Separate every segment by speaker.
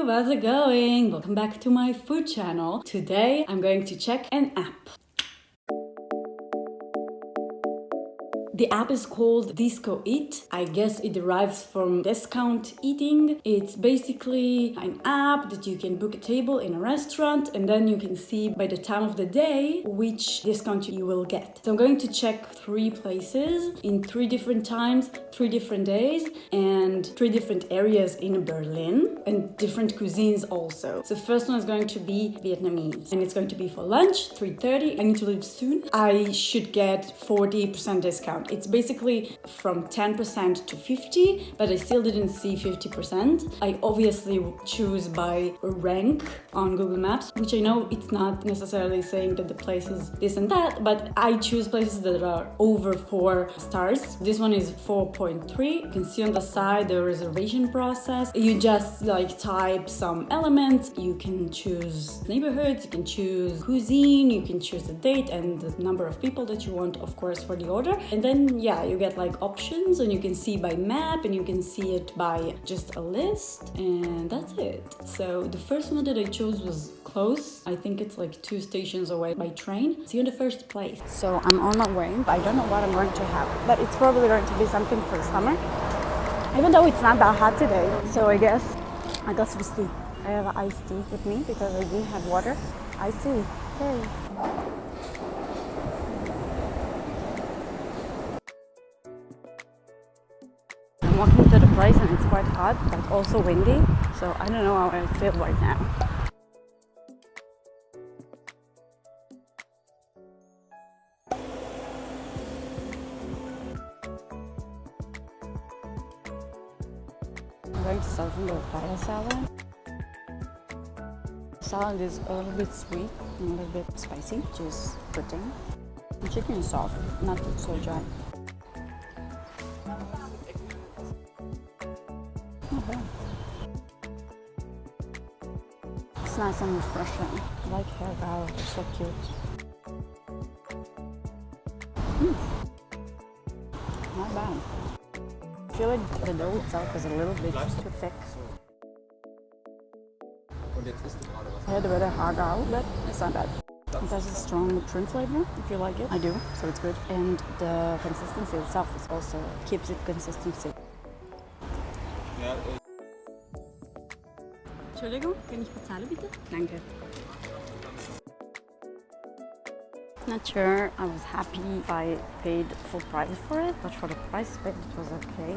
Speaker 1: YouTube, how's it going? Welcome back to my food channel. Today I'm going to check an app. The app is called DiscoEat. I guess it derives from discount eating. It's basically an app that you can book a table in a restaurant and then you can see by the time of the day which discount you will get. So I'm going to check 3 places in 3 different times, 3 different days, and 3 different areas in Berlin and different cuisines also. So the first one is going to be Vietnamese and it's going to be for lunch, 3:30. I need to leave soon. I should get 40% discount. It's basically from 10% to 50%, but I still didn't see 50%. I obviously choose by rank on Google Maps, which I know it's not necessarily saying that the place is this and that, but I choose places that are over 4 stars. This one is 4.3. You can see on the side the reservation process. You just type some elements. You can choose neighborhoods, you can choose cuisine, you can choose the date and the number of people that you want, of course, for the order. And then you get options and you can see by map and you can see it by just a list, and that's it. So the first one that I chose was close. I think it's 2 stations away by train. See you in the first place. So I'm on my way. I don't know what I'm going to have, but it's probably going to be something for the summer, even though it's not that hot today. So I guess we'll see. I have an iced tea with me because I didn't have water. Iced tea. Hey. I'm walking to the place and it's quite hot, but also windy. So I don't know how I feel right now. I'm going to start from the papaya salad. The salad is a little bit sweet and a little bit spicy, which is good thing. The chicken is soft, not so dry. Not bad. It's nice and refreshing. I like hair brow, it's so cute. Not bad. I feel like the dough itself is a little bit too thick. I had a better hagao, but it's not bad. It has a strong shrimp flavor, if you like it. I do, so it's good. And the consistency itself is also keeps it consistency. Entschuldigung, kann ich bezahlen bitte? Danke. Not sure I was happy if I paid full price for it, but for the price paid it was okay.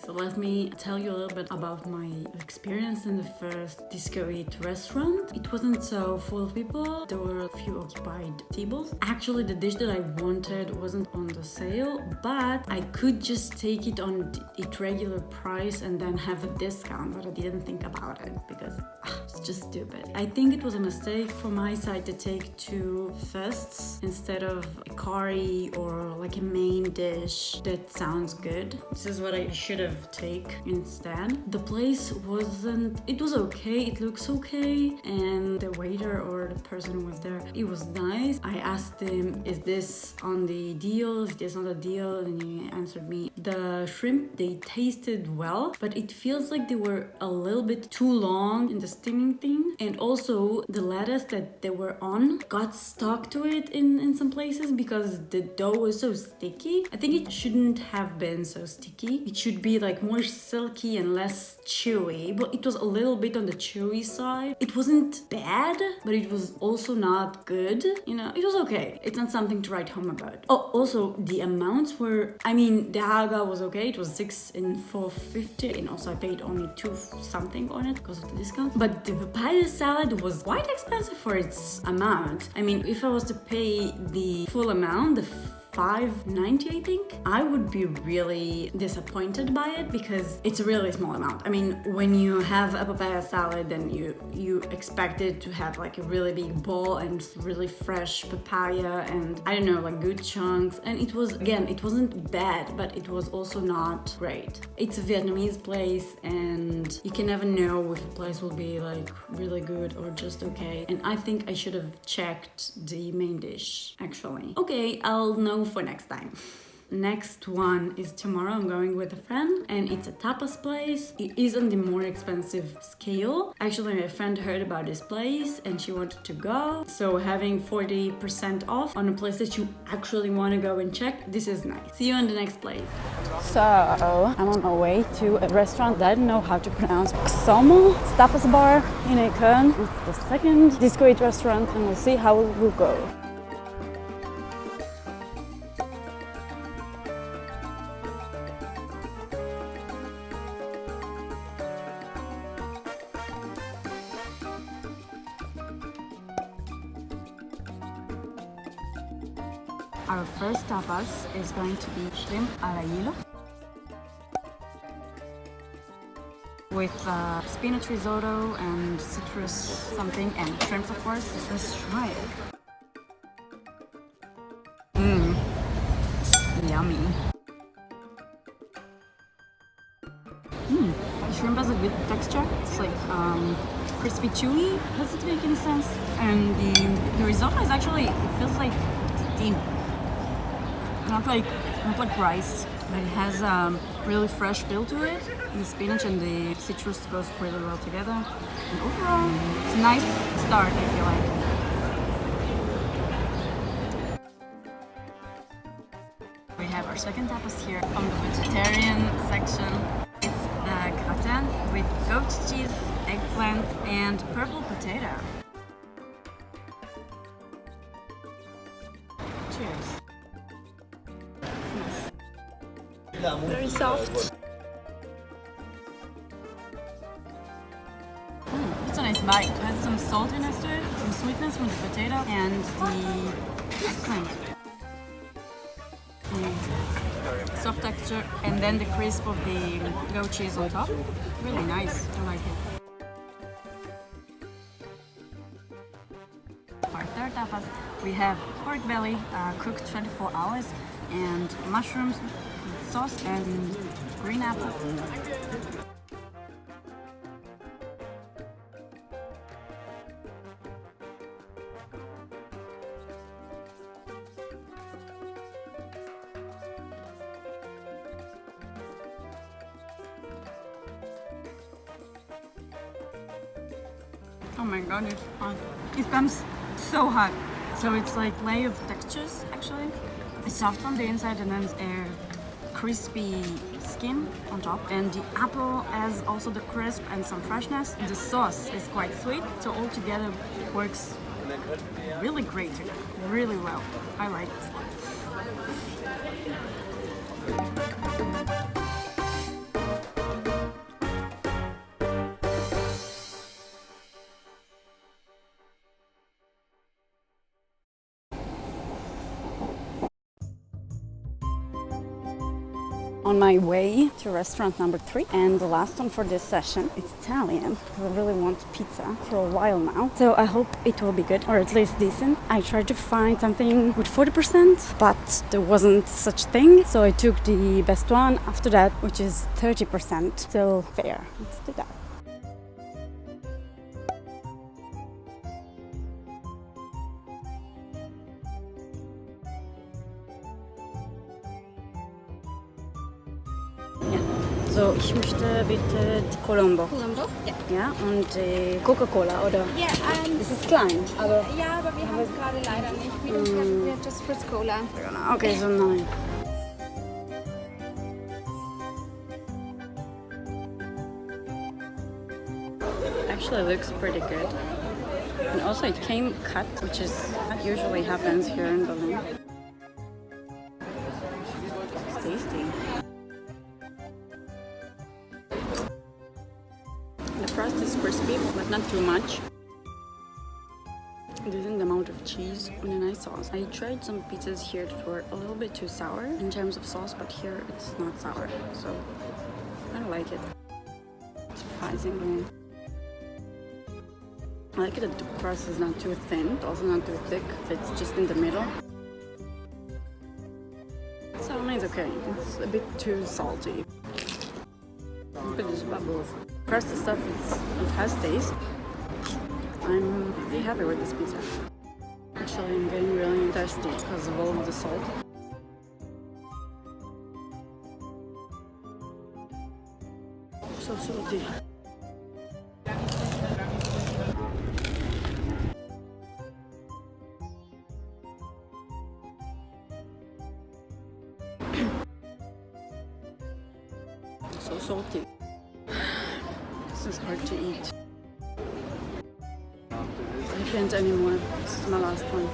Speaker 1: So let me tell you a little bit about my experience in the first DiscoEat restaurant. It wasn't so full of people. There were a few occupied tables. Actually, the dish that I wanted wasn't on the sale, but I could just take it on its regular price and then have a discount, but I didn't think about it because it's just stupid. I think it was a mistake from my side to take 2 fests instead of a curry or a main dish that sounds good. This is what I should have take instead. The place it was okay, it looks okay, and the waiter or the person who was there, it was nice. I asked him, is this on the deal, is this on the deal, and he answered me. The shrimp, they tasted well, but it feels like they were a little bit too long in the steaming thing, and also the lettuce that they were on got stuck to it in some places because the dough was so sticky. I think it shouldn't have been so sticky. It should be more silky and less chewy, but it was a little bit on the chewy side. It wasn't bad, but it was also not good. It was okay. It's not something to write home about. Oh, also the amounts were, the haga was okay. It was 6 and 4.50, and also I paid only 2 something on it because of the discount. But the papaya salad was quite expensive for its amount. If I was to pay the full amount, the $5.90, I think, I would be really disappointed by it because it's a really small amount. When you have a papaya salad, then you expect it to have a really big bowl and really fresh papaya and I don't know, good chunks. And it wasn't bad, but it was also not great. It's a Vietnamese place and you can never know if a place will be really good or just okay. And I think I should have checked the main dish actually. Okay, I'll know for next time. Next one is tomorrow. I'm going with a friend and it's a tapas place. It is on the more expensive scale. Actually, my friend heard about this place and she wanted to go. So having 40% off on a place that you actually want to go and check, this is nice. See you in the next place. So I'm on my way to a restaurant that I don't know how to pronounce. Mustafas Bar in Köln. It's the second DiscoEat restaurant and we'll see how it will go. Our first tapas is going to be shrimp alla hilo with spinach risotto and citrus something and shrimp, of course. Let's try it. Yummy. The shrimp has a good texture. It's like crispy chewy. Does it make any sense? And the risotto is actually, it feels like thin. Not like rice, but it has a really fresh feel to it. The spinach and the citrus goes really well together. And overall, it's a nice start, I feel like. We have our second tapas here from the vegetarian section. It's the gratin with goat cheese, eggplant, and purple potato. Cheers. Very soft. It's a nice bite. It has some saltiness to it, some sweetness from the potato and the eggplant. Soft texture and then the crisp of the goat cheese on top. Really nice. I like it. Our third tapas, we have pork belly cooked 24 hours and mushrooms, sauce and green apple. Oh my god, it's hot. It comes so hot. So it's like layer of textures actually. It's soft on the inside and then a crispy skin on top. And the apple has also the crisp and some freshness. The sauce is quite sweet, so all together it works really great together. Really well. I like it. On my way to restaurant number 3 and the last one for this session. It's Italian because I really want pizza for a while now. So I hope it will be good or at least decent. I tried to find something with 40% but there wasn't such thing. So I took the best one after that, which is 30%. Still fair. Let's do that. So, ich möchte bitte die Colombo.
Speaker 2: Colombo? Ja.
Speaker 1: Ja, und Coca-Cola, oder?
Speaker 2: Ja,
Speaker 1: Das ist klein, aber...
Speaker 2: ja, aber wir haben es gerade leider nicht. We don't have just Fritz Cola.
Speaker 1: Okay, so nein. Actually looks pretty good. And also it came cut, which is what usually happens here in Berlin. It's tasty. The crust is crispy, but not too much. Decent amount of cheese and a nice sauce. I tried some pizzas here that were a little bit too sour in terms of sauce, but here it's not sour, so I like it. Surprisingly. I like it that the crust is not too thin, also not too thick, it's just in the middle. So I mean, it's okay, it's a bit too salty. But it's bubbles. Crust stuff, it has taste. I'm pretty happy with this pizza. Actually, I'm getting really thirsty because of all of the salt. salty. So salty. This is hard to eat. I can't anymore. This is my last one.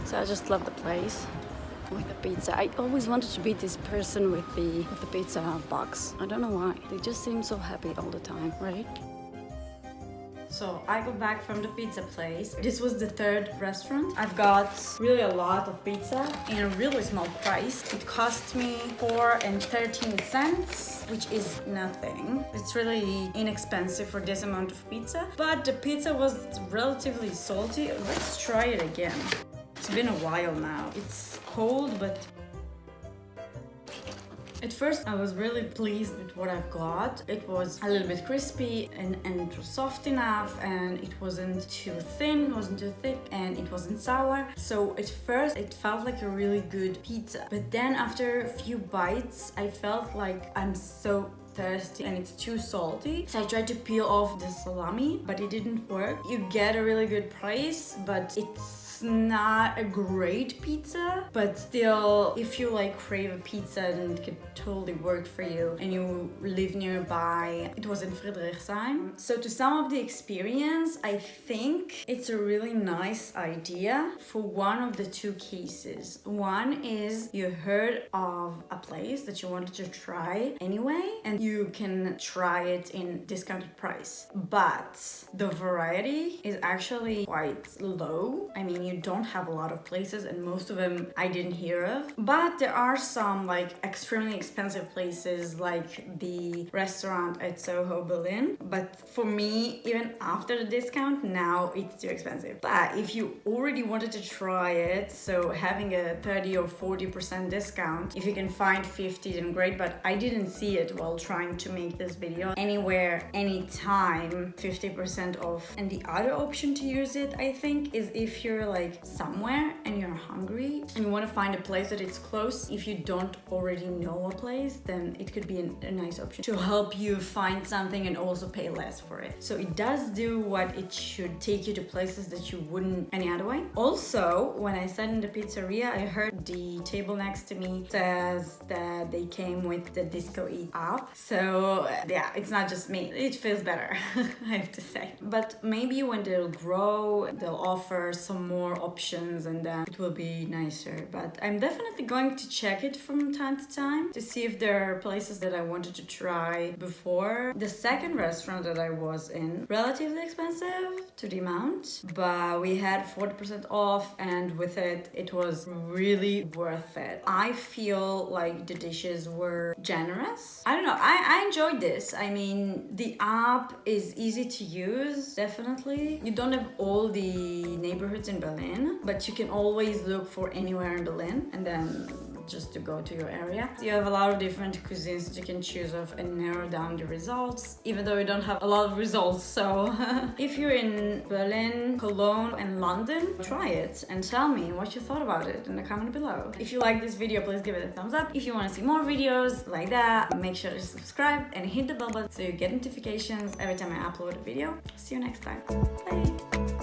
Speaker 1: So I just love the place with the pizza. I always wanted to be this person with the pizza box. I don't know why. They just seem so happy all the time, right? So I got back from the pizza place. This was the third restaurant. I've got really a lot of pizza in a really small price. It cost me $4.13, which is nothing. It's really inexpensive for this amount of pizza, but the pizza was relatively salty. Let's try it again. It's been a while now. It's cold, but at first I was really pleased with what I've got. It was a little bit crispy and it was soft enough, and it wasn't too thin, wasn't too thick, and it wasn't sour. So at first it felt like a really good pizza. But then after a few bites, I felt like I'm so thirsty and it's too salty. So I tried to peel off the salami, but it didn't work. You get a really good price, but it's not a great pizza, but still, if you like crave a pizza, then it could totally work for you and you live nearby. It was in Friedrichshain. So to sum up the experience, I think it's a really nice idea for one of the two cases. One is you heard of a place that you wanted to try anyway, and you can try it in discounted price, but the variety is actually quite low. I mean, you don't have a lot of places, and most of them I didn't hear of, but there are some like extremely expensive places like the restaurant at Soho, Berlin. But for me, even after the discount, now it's too expensive. But if you already wanted to try it, so having a 30 or 40% discount, if you can find 50, then great, but I didn't see it while trying to make this video. Anywhere, anytime, 50% off. And the other option to use it, I think, is if you're like somewhere and you're hungry and you want to find a place that it's close. If you don't already know a place, then it could be a nice option to help you find something and also pay less for it. So it does do what it should, take you to places that you wouldn't any other way. Also, when I sat in the pizzeria, I heard the table next to me says that they came with the DiscoEat app. So yeah, it's not just me. It feels better, I have to say. But maybe when they'll grow, they'll offer some more options and then it will be nicer. But I'm definitely going to check it from time to time to see if there are places that I wanted to try before. The second restaurant that I was in, relatively expensive to the amount, but we had 40% off, and with it, it was really worth it. I feel like the dishes were generous. I don't know, I enjoyed this. I mean, the app is easy to use, definitely. You don't have all the neighborhoods in Berlin, but you can always look for anywhere in Berlin and then just to go to your area. You have a lot of different cuisines that you can choose of and narrow down the results, even though you don't have a lot of results. So if you're in Berlin, Cologne and London, try it and tell me what you thought about it in the comment below. If you like this video, please give it a thumbs up. If you want to see more videos like that, make sure to subscribe and hit the bell button so you get notifications every time I upload a video. See you next time. Bye!